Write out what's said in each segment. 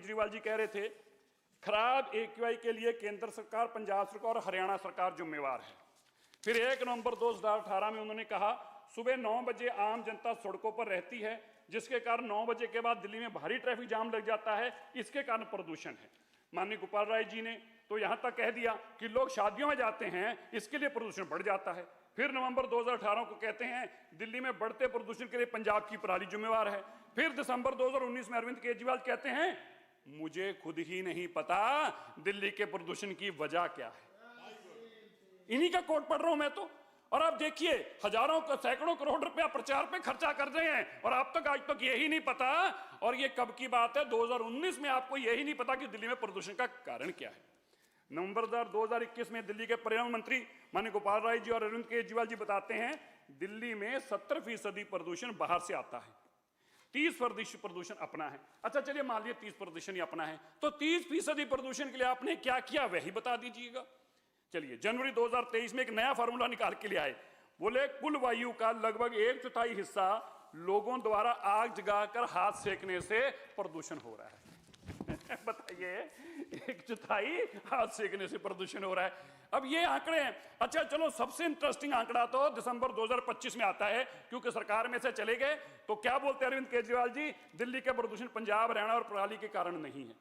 केजरीवाल जी कह रहे थे खराब AQI के लिए केंद्र सरकार, पंजाब सरकार और हरियाणा सरकार जिम्मेवार है। फिर 1 नवंबर 2018 में उन्होंने कहा सुबह 9 बजे आम जनता सड़कों पर रहती है, जिसके कारण 9 बजे के बाद दिल्ली में भारी ट्रैफिक जाम लग जाता है, इसके कारण प्रदूषण है। माननीय गोपाल राय जी ने तो यहां तक कह दिया कि लोग शादियों में जाते हैं, इसके लिए प्रदूषण बढ़ जाता है। फिर नवंबर 2018 को कहते हैं दिल्ली में बढ़ते प्रदूषण के लिए पंजाब की पराली जिम्मेवार है। फिर दिसंबर 2019 में अरविंद केजरीवाल कहते हैं मुझे खुद ही नहीं पता दिल्ली के प्रदूषण की वजह क्या है। इन्हीं का कोट पढ़ रहा हूं मैं तो। और आप देखिए हजारों सैकड़ों करोड़ रुपया प्रचार पे खर्चा कर रहे हैं और आप तक आज तक यही नहीं पता। और ये कब की बात है, 2019 में आपको यही नहीं पता कि दिल्ली में प्रदूषण का कारण क्या है। नवंबर 2021 में दिल्ली के पर्यावरण मंत्री माननीय गोपाल राय जी और अरविंद केजरीवाल जी बताते हैं दिल्ली में 70% प्रदूषण बाहर से आता है, 30% प्रदूषण अपना है। अच्छा चलिए मान लिया 30% ही अपना है, तो 30% प्रदूषण के लिए आपने क्या किया वही बता दीजिएगा। चलिए जनवरी 2023 में एक नया फार्मूला निकाल के ले आए। बोले कुल वायु का लगभग 1/4 हिस्सा लोगों द्वारा आग जगाकर हाथ सेकने से प्रदूषण हो रहा है। बताइए 1/4 हाथ सेकने से प्रदूषण हो रहा है। अब ये आंकड़े हैं। अच्छा चलो सबसे इंटरेस्टिंग आंकड़ा तो दिसंबर 2025 में आता है, क्योंकि सरकार में से चले गए। तो क्या बोलते हैं अरविंद केजरीवाल जी, दिल्ली का प्रदूषण पंजाब, हरियाणा और पराली के कारण नहीं है।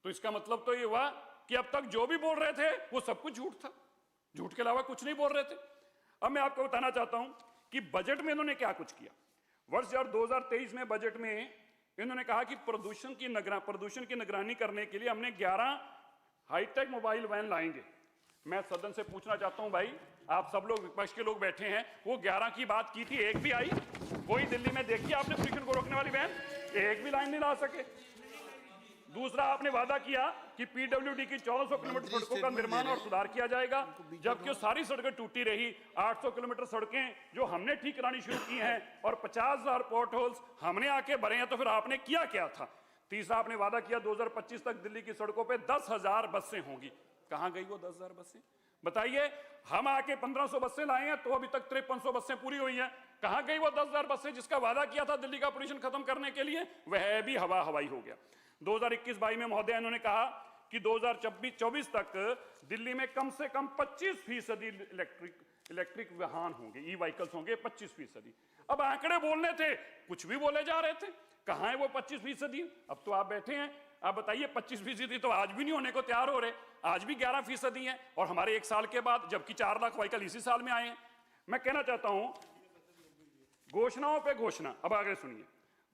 तो इसका मतलब तो ये हुआ कि अब तक जो भी बोल रहे थे वो सब कुछ झूठ था, झूठ के अलावा कुछ नहीं बोल रहे थे। अब मैं आपको बताना चाहता हूं कि बजट में इन्होंने क्या कुछ किया। वर्ष 2023 में बजट में इन्होंने कहा कि प्रदूषण की निगरानी करने के लिए हमने 11 हाईटेक मोबाइल वैन लाएंगे। मैं सदन से पूछना चाहता हूं भाई, आप सब लोग विपक्ष के लोग बैठे हैं, वो 11 की बात की थी, एक भी आई? कोई दिल्ली में देखी आपने प्रदूषण को रोकने वाली वैन? एक भी लाइन नहीं ला सके। दूसरा आपने वादा किया कि PWD की 1400 किलोमीटर सड़कों का निर्माण और सुधार किया जाएगा, जबकि सारी सड़कें टूटी रही। 800 किलोमीटर सड़कें जो हमने ठीक करानी शुरू की हैं और 50,000 पोर्ट होल्स हमने आके भरे हैं। तो फिर आपने किया क्या था? तीसरा आपने वादा किया 2025 तक दिल्ली की सड़कों पे 10,000 बसें होंगी। कहां गई वो 10,000 बसें? बताइए, हम आके 1500 बसें लाए हैं तो अभी तक 5300 बसें पूरी हुई हैं। कहां गई वो 10,000 बसें जिसका वादा किया था दिल्ली का पोल्यूशन खत्म करने के लिए? वह भी हवाई हो गया। 2021-22 में महोदय इन्होंने कहा कि 2024 तक दिल्ली में कम से कम 25% इलेक्ट्रिक वाहन होंगे, ई व्हीकल्स होंगे 25%। अब आंकड़े बोलने थे, कुछ भी बोले जा रहे थे। कहां है वो 25%? अब तो आप बैठे हैं, आप बताइए 25% तो आज भी नहीं होने को तैयार हो रहे। आज भी 11% है और हमारे 1 साल के बाद, जबकि 4 लाख व्हीकल इसी साल में आए हैं। मैं कहना चाहता हूं घोषणाओं पे घोषणा। अब आगे सुनिए,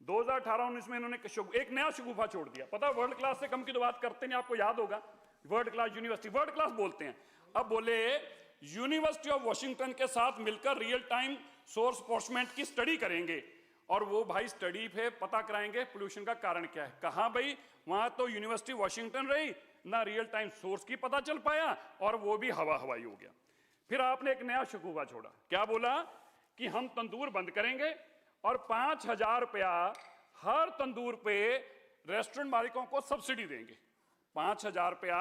2018-19 में इन्होंने एक नया शगुफा छोड़ दिया। पता वर्ल्ड क्लास से कम की तो बात करते नहीं, आपको याद होगा world class university, world class बोलते हैं। अब बोले यूनिवर्सिटी ऑफ वॉशिंगटन के साथ मिलकर रियल टाइम सोर्स एनफोर्समेंट की स्टडी करेंगे और वो भाई स्टडी पे पता कराएंगे पोल्यूशन का कारण क्या है। कहां भाई, वहां तो यूनिवर्सिटी वॉशिंगटन रही ना, रियल टाइम सोर्स की पता चल पाया और वो भी हवाई हो गया। फिर आपने एक नया शगुफा छोड़ा, क्या बोला कि हम तंदूर बंद करेंगे और 5,000 रुपया हर तंदूर पे रेस्टोरेंट मालिकों को सब्सिडी देंगे। 5,000 रुपया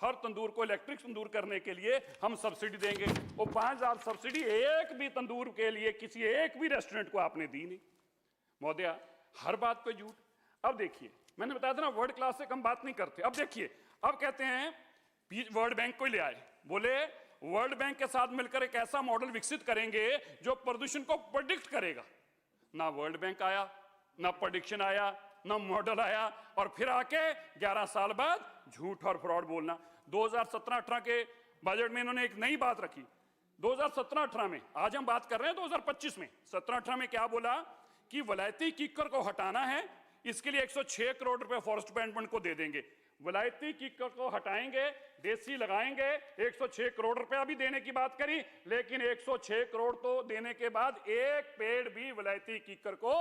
हर तंदूर को इलेक्ट्रिक तंदूर करने के लिए हम सब्सिडी देंगे। वो 5,000 सब्सिडी एक भी तंदूर के लिए किसी एक भी रेस्टोरेंट को आपने दी नहीं। महोदया हर बात पे झूठ। अब देखिए, मैंने बताया था ना वर्ल्ड क्लास से कम बात नहीं करते। अब देखिए, अब कहते हैं वर्ल्ड बैंक को ले आए, बोले वर्ल्ड बैंक के साथ मिलकर एक ऐसा मॉडल विकसित करेंगे जो प्रदूषण को प्रेडिक्ट करेगा। ना वर्ल्ड बैंक आया, ना प्रेडिक्शन आया, ना मॉडल आया, और फिर आके 11 साल बाद झूठ और फ्रॉड बोलना। 2017-18 के बजट में इन्होंने एक नई बात रखी। 2017-18 में, आज हम बात कर रहे हैं 2025 में, 17-18 में क्या बोला कि वलायती कीकर को हटाना है, इसके लिए 106 करोड़ रुपए फॉरेस्ट डिपार्टमेंट को दे देंगे। वलायती कीकर को हटाएंगे, देसी लगाएंगे, 106 करोड़ रुपया भी देने की बात करी, लेकिन 106 करोड़ तो देने के बाद एक पेड़ भी वलायती कीकर को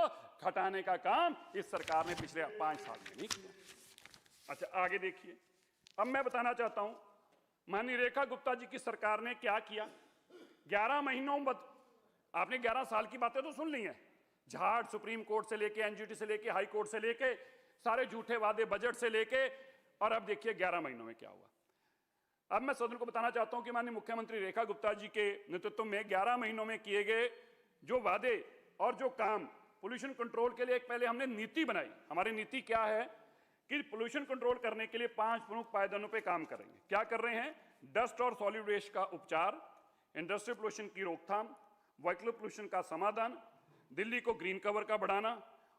हटाने का काम इस सरकार ने पिछले 5 साल में नहीं किया। अच्छा आगे देखिए, अब मैं बताना चाहता हूं माननीय रेखा गुप्ता जी की सरकार ने क्या किया। 11 महीनों बाद, आपने 11 साल की बातें तो सुन ली हैं, झाड़ सुप्रीम कोर्ट से लेके, एनजीटी से लेके, हाई कोर्ट से लेके, सारे झूठे वादे बजट से लेके, और अब देखिए 11 महीनों में क्या हुआ। अब मैं सदन को बताना चाहता हूं कि माननीय मुख्यमंत्री रेखा गुप्ता जी के नेतृत्व में 11 महीनों में किए गए जो वादे और जो काम पोल्यूशन कंट्रोल के लिए, एक पहले हमने नीति बनाई। हमारी नीति क्या है कि पोल्यूशन कंट्रोल करने के लिए 5 प्रमुख पायदानों पे काम करेंगे। क्या कर रहे हैं? डस्ट और सॉलिड वेस्ट का उपचार, इंडस्ट्रियल पोल्यूशन की रोकथाम, व्हीकल पोल्यूशन का समाधान, दिल्ली को ग्रीन कवर का बढ़ाना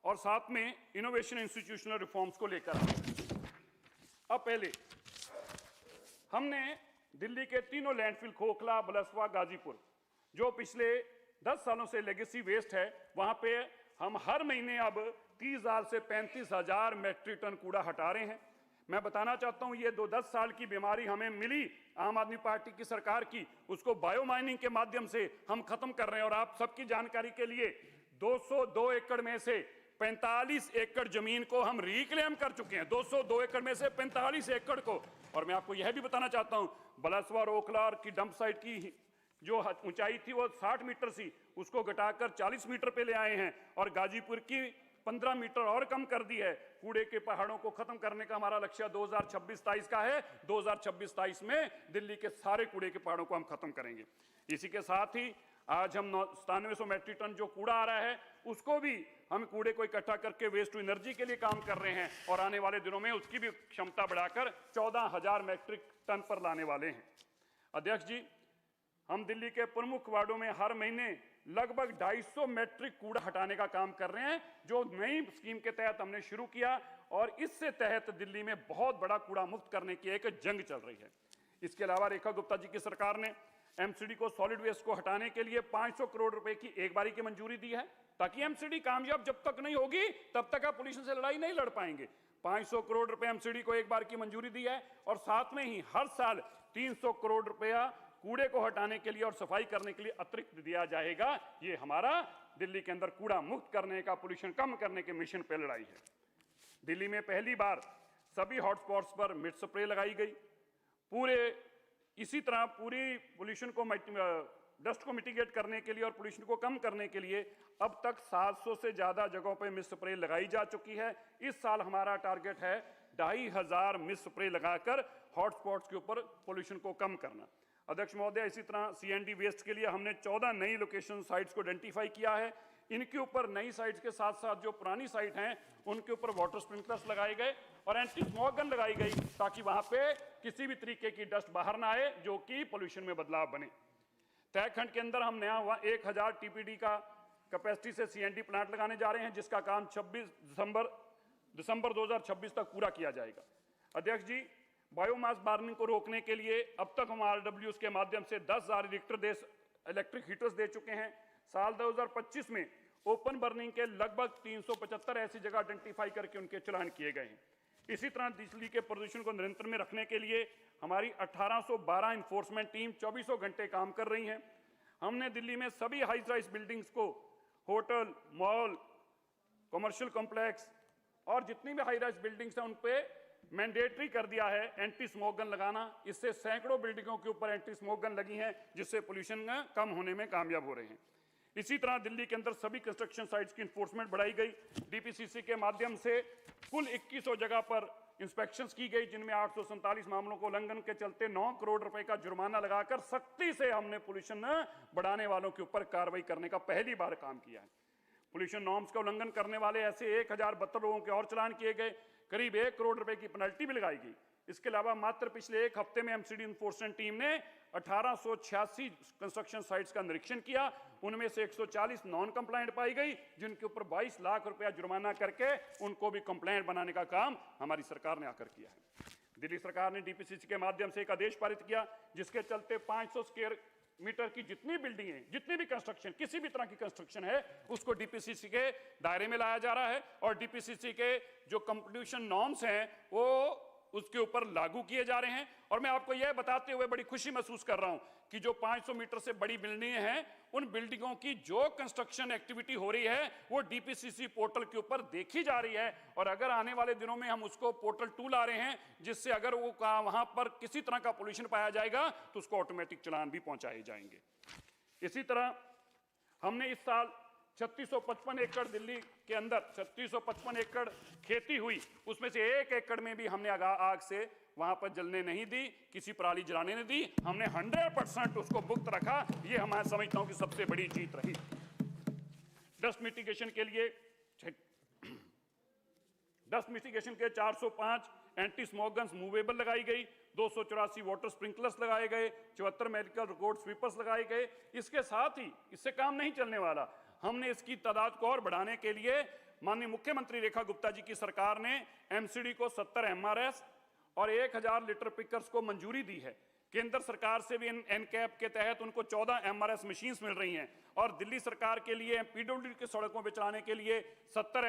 और साथ में इनोवेशन इंस्टीट्यूशनल रिफॉर्म्स को लेकर। अब पहले हमने दिल्ली के तीनों लैंडफिल खोखला, बलसवा, गाजीपुर, जो पिछले 10 सालों से लेगेसी वेस्ट है, वहां पे हम हर महीने अब 30,000 से 35,000 मैट्रिक टन कूड़ा हटा रहे हैं। मैं बताना चाहता हूं, ये 10 साल की बीमारी हमें मिली आम आदमी पार्टी की सरकार की, उसको बायो माइनिंग के माध्यम से हम खत्म कर रहे हैं। और आप सबकी जानकारी के लिए 202 एकड़ में से 45 एकड़ जमीन को हम रिक्लेम कर चुके हैं। 202 एकड़ में से 45 एकड़ को। और मैं आपको यह भी बताना चाहता हूं, बलसवा और ओखला की डंप साइट की जो ऊंचाई थी वो 60 मीटर थी, उसको घटाकर 40 मीटर पे ले आए हैं और गाजीपुर की 15 मीटर और कम कर दी है। कूड़े के पहाड़ों को खत्म करने का हमारा लक्ष्य 2026-27 का है। 2026-27 में दिल्ली के सारे कूड़े के पहाड़ों को हम खत्म करेंगे। इसी के साथ ही आज हम 9700 मैट्रिक टन जो कूड़ा आ रहा है, उसको भी हम कूड़े को इकट्ठा करके वेस्ट टू एनर्जी के लिए काम कर रहे हैं और आने वाले दिनों में उसकी भी क्षमता बढ़ाकर 14,000 मैट्रिक टन पर लाने वाले हैं। अध्यक्ष जी, हम दिल्ली के प्रमुख वार्डों में हर महीने लगभग 250 मैट्रिक कूड़ा हटाने का काम कर रहे हैं, जो नई स्कीम के तहत हमने शुरू किया और इससे तहत दिल्ली में बहुत बड़ा कूड़ा मुक्त करने की एक जंग चल रही है। इसके अलावा रेखा गुप्ता जी की सरकार ने एमसीडी को सॉलिड वेस्ट को हटाने के लिए 500 करोड़ रुपए की एक बारी की मंजूरी दी है, ताकि एमसीडी कामयाब जब तक नहीं होगी तब तक आप पोल्यूशन से लड़ाई नहीं लड़ पाएंगे। 500 करोड़ रुपए एमसीडी को एक बार की मंजूरी दी है और साथ में ही हर साल 300 करोड़ रुपया कूड़े को हटाने के लिए और सफाई करने के लिए अतिरिक्त दिया जाएगा। ये हमारा दिल्ली के अंदर कूड़ा मुक्त करने का, पोल्यूशन कम करने के मिशन पे लड़ाई है। दिल्ली में पहली बार सभी हॉटस्पॉट्स पर मिट स्प्रे लगाई गई। इसी तरह पूरी पोल्यूशन को, डस्ट को मिटिगेट करने के लिए और पोल्यूशन को कम करने के लिए अब तक 700 से ज्यादा जगहों पे मिस्ट स्प्रे लगाई जा चुकी है। इस साल हमारा टारगेट है 2,500 मिस्ट स्प्रे लगाकर हॉटस्पॉट्स के ऊपर पोल्यूशन को कम करना। अध्यक्ष महोदय, इसी तरह सीएनडी वेस्ट के लिए हमने 14 नई लोकेशन साइट्स को आइडेंटिफाई किया है। इनके ऊपर नई साइट्स के साथ साथ जो पुरानी साइट हैं उनके ऊपर वाटर स्प्रिंकलर्स लगाए गए और एंटी स्मॉग गन लगाई गई, ताकि वहां पे किसी भी तरीके की डस्ट बाहर ना आए जो कि पोल्यूशन में बदलाव बने। तहखंड के अंदर हम नया 1000 टीपीडी का कैपेसिटी से सीएनडी प्लांट लगाने जा रहे हैं, जिसका काम 26 दिसंबर 2026 तक पूरा किया जाएगा। अध्यक्ष जी, बायोमास बर्निंग को रोकने के लिए अब तक हम आरडब्ल्यूएस के माध्यम से 10,000 इलेक्ट्रिक हीटर्स दे चुके हैं। साल 2025 में ओपन बर्निंग के लगभग 375 ऐसी जगह आइडेंटिफाई करके उनके चलान किए गए हैं। इसी तरह दिल्ली के प्रदूषण को नियंत्रण में रखने के लिए हमारी 1812 इन्फोर्समेंट टीम 24 घंटे काम कर रही हैं। हमने दिल्ली में सभी हाई राइज बिल्डिंग्स को, होटल, मॉल, कमर्शियल कॉम्प्लेक्स और जितनी भी हाई राइज बिल्डिंग्स हैं उन पे मैंडेटरी कर दिया है एंटी स्मोक गन लगाना। इससे सैकड़ों बिल्डिंगों के ऊपर एंटी स्मोक गन लगी हैं, जिससे पोल्यूशन कम होने में कामयाब हो रहे हैं। इसी तरह दिल्ली के अंदर सभी कंस्ट्रक्शन साइट्स की इन्फोर्समेंट बढ़ाई गई। डीपीसीसी के माध्यम से कुल 2100 जगह पर इंस्पेक्शंस की गई, जिनमें 847 मामलों को उल्लंघन के चलते 9 करोड़ रुपए का जुर्माना लगाकर सख्ती से हमने पोल्यूशन बढ़ाने वालों के ऊपर कार्रवाई करने का पहली बार काम किया है। पोल्यूशन नॉर्म्स का उल्लंघन करने वाले ऐसे 1072 लोगों के और चालान किए गए। करीब 1 करोड़ रुपए की पेनल्टी भी लगाई गई। इसके अलावा मात्र पिछले एक हफ्ते में एमसीडी इन्फोर्समेंट टीम ने 1886 कंस्ट्रक्शन साइट्स का निरीक्षण किया। उनमें से 140 नॉन कंप्लायंट पाई गई, जिनके ऊपर 22 लाख रुपया जुर्माना करके उनको भी कंप्लायंट बनाने का काम हमारी सरकार ने आकर किया है। दिल्ली सरकार ने डीपीसीसी के माध्यम से एक आदेश पारित किया, जिसके चलते 500 स्क्वायर मीटर की जितनी बिल्डिंगें, जितनी भी कंस्ट्रक्शन, किसी भी तरह की कंस्ट्रक्शन है, उसको डीपीसीसी के दायरे में लाया जा रहा है और डीपीसीसी के जो कंपटीशन नॉर्म्स हैं वो उसके ऊपर लागू किए जा रहे हैं। और मैं आपको यह बताते हुए बड़ी खुशी महसूस कर रहा हूं कि जो 500 मीटर से बड़ी बिल्डिंगें हैं, उन बिल्डिंगों की जो कंस्ट्रक्शन एक्टिविटी हो रही है वो डीपीसीसी पोर्टल के ऊपर देखी जा रही है। और अगर आने वाले दिनों में हम उसको पोर्टल 2 ला रहे हैं, जिससे अगर वो वहां पर किसी तरह का पोल्यूशन पाया जाएगा तो उसको ऑटोमेटिक चालान भी पहुंचाए जाएंगे। इसी तरह हमने इस साल 3655 एकड़ दिल्ली के अंदर 3655 एकड़ खेती हुई, उसमें से 1 एकड़ में भी हमने आग से वहां पर जलने नहीं दी, किसी पराली जलाने नहीं दी। हमने 100% उसको मुक्त रखा। ये मैं समझता हूं कि सबसे बड़ी जीत रही। डस्ट मिटिगेशन के लिए डस्ट मिटिगेशन के 405 एंटी स्मोक गन्स मूवेबल लगाई गई, 284 वाटर स्प्रिंकलर्स लगाए गए, 74 मेडिकल रिकॉर्ड स्वीपर्स लगाए गए। इसके साथ ही इससे काम नहीं चलने वाला, हमने इसकी तादाद को और बढ़ाने के लिए माननीय मुख्यमंत्री रेखा गुप्ता जी की सरकार ने एमसीडी को 70 एमआरएस और 1000 लीटर पिकर्स को मंजूरी दी है। केंद्र सरकार से भी एनकैप के तहत उनको 14 एमआरएस मशीन्स मिल रही हैं और दिल्ली सरकार के लिए पीडब्ल्यूडी की सड़कों पर चलाने के लिए 70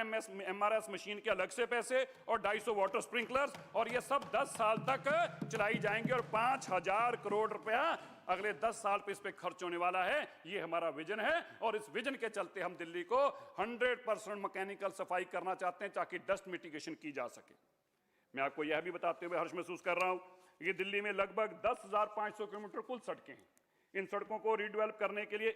एमआरएस मशीन के अलग से पैसे और 250 वाटर स्प्रिंकलर्स, और ये सब 10 साल तक चलाई जाएंगे और 5000 करोड़ रुपया अगले 10 साल पे इस पे खर्च होने वाला है। ये हमारा विजन है और इस विजन के चलते हम दिल्ली को 100% मैकेनिकल सफाई करना चाहते हैं ताकि डस्ट मिटिगेशन की जा सके। मैं आपको यह भी बताते हुए हर्ष महसूस कर रहा हूं, ये दिल्ली में लगभग 10,500 किलोमीटर कुल सड़कें हैं। इन सड़कों को रीडेवलप करने के लिए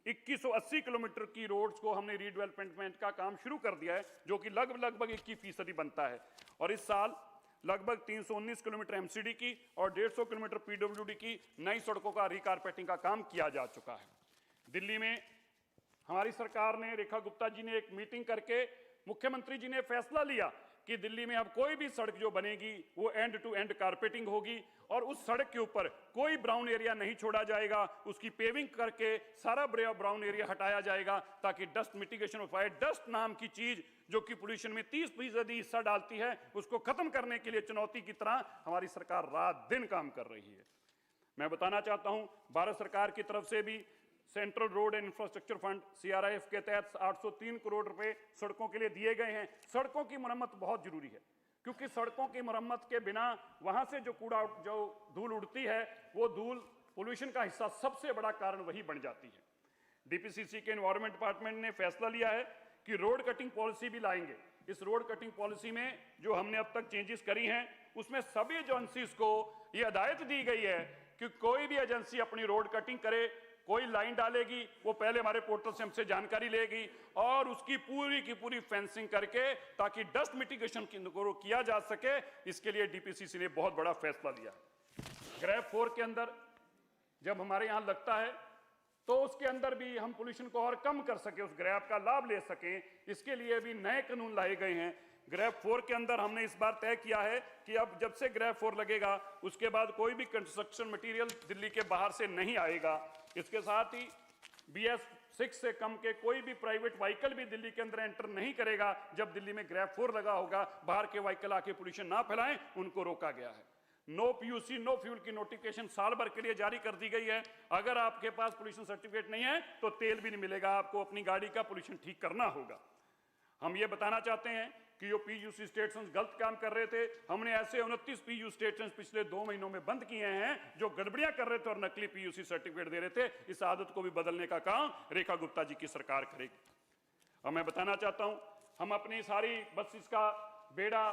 2180 किलोमीटर की रोड्स को हमने रीडेवलपमेंट का काम शुरू कर दिया है, जो कि लगभग 21% बनता है। और इस साल लगभग 319 किलोमीटर एमसीडी की और 150 किलोमीटर पीडब्ल्यूडी की नई सड़कों का रिकारपेटिंग का काम किया जा चुका है। दिल्ली में हमारी सरकार ने, रेखा गुप्ता जी ने एक मीटिंग करके मुख्यमंत्री जी ने फैसला लिया कि दिल्ली में अब कोई भी सड़क जो बनेगी वो एंड टू एंड कारपेटिंग होगी और उस सड़क के ऊपर कोई ब्राउन एरिया नहीं छोड़ा जाएगा, उसकी पेविंग करके सारा ब्राउन एरिया हटाया जाएगा ताकि डस्ट मिटिगेशन हो पाए। डस्ट नाम की चीज जो कि पोल्यूशन में 30% हिस्सा डालती है, उसको खत्म करने के लिए चुनौती की तरह हमारी सरकार रात दिन काम कर रही है। मैं बताना चाहता हूं, भारत सरकार की तरफ से भी central road and infrastructure fund CRIF के तहत 803 करोड़ रुपए सड़कों के लिए दिए गए हैं। सड़कों की मरम्मत बहुत जरूरी है क्योंकि सड़कों की मरम्मत के बिना वहां से जो धूल उड़ती है वो धूल पोल्यूशन का हिस्सा सबसे बड़ा कारण वही बन जाती है। डीपीसीसी के एनवायरमेंट डिपार्टमेंट ने फैसला लिया है कि रोड कटिंग पॉलिसी भी लाएंगे। इस रोड कटिंग पॉलिसी में जो हमने अब तक चेंजेस करी हैं उसमें सभी एजेंसीज को यह हिदायत दी गई है कि कोई भी एजेंसी अपनी रोड कटिंग करे, कोई लाइन डालेगी वो पहले हमारे पोर्टल से हमसे जानकारी लेगी और उसकी पूरी की पूरी फेंसिंग करके ताकि डस्ट मिटिगेशन को किया जा सके। इसके लिए डीपीसीसी ने बहुत बड़ा फैसला लिया। ग्रेफ 4 के अंदर जब हमारे यहाँ लगता है तो उसके अंदर भी हम पोल्यूशन को और कम कर सके, उस ग्रेफ का लाभ ले सकें, इसके लिए भी नए कानून लाए गए हैं। ग्रेफ 4 के अंदर हमने इस बार तय किया है कि अब जब से ग्रेफ 4 लगेगा उसके बाद कोई भी कंस्ट्रक्शन मटेरियल दिल्ली के बाहर से नहीं आएगा। इसके साथ ही BS 6 से कम के कोई भी प्राइवेट व्हीकल भी दिल्ली के अंदर एंटर नहीं करेगा। जब दिल्ली में ग्रेफ 4 लगा होगा, बाहर के व्हीकल आके पोल्यूशन ना फैलाएं, उनको रोका गया है। नो पीयूसी नो फ्यूल की नोटिफिकेशन साल भर के लिए जारी कर दी गई है। अगर आपके पास पोल्यूशन सर्टिफिकेट नहीं है तो तेल भी नहीं मिलेगा, आपको अपनी गाड़ी का पोल्यूशन ठीक करना होगा। हम ये बताना चाहते हैं कि जो पीयूसी स्टेशंस गलत काम कर रहे थे, हमने ऐसे 29 पीयू स्टेशंस पिछले 2 महीनों में बंद किए हैं जो गड़बड़ियां कर रहे थे और नकली पीयूसी सर्टिफिकेट दे रहे थे। इस आदत को भी बदलने का काम रेखा गुप्ता जी की सरकार करेगी। और मैं बताना चाहता हूं, हम अपनी सारी बसेस का बेड़ा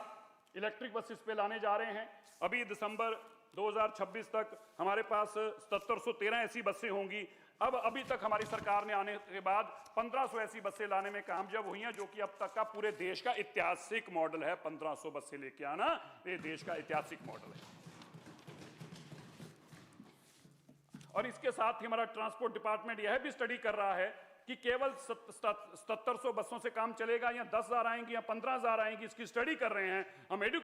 इलेक्ट्रिक बसेस पे लाने जा रहे हैं। अभी दिसंबर 2026 तक हमारे पास 7713 ऐसी बसें होंगी। अभी तक हमारी सरकार ने आने के बाद 1500 ऐसी बसें लाने में कामयाब हुई हैं, जो कि अब तक का पूरे देश का ऐतिहासिक मॉडल है। 1500 बसें लेके आना ये देश का ऐतिहासिक मॉडल है। और इसके साथ ही हमारा ट्रांसपोर्ट डिपार्टमेंट यह भी स्टडी कर रहा है कि केवल 7700 बसों से काम चलेगा या 10,000 आएंगी या 15,000 आएंगी, इसकी स्टडी कर रहे हैं हम।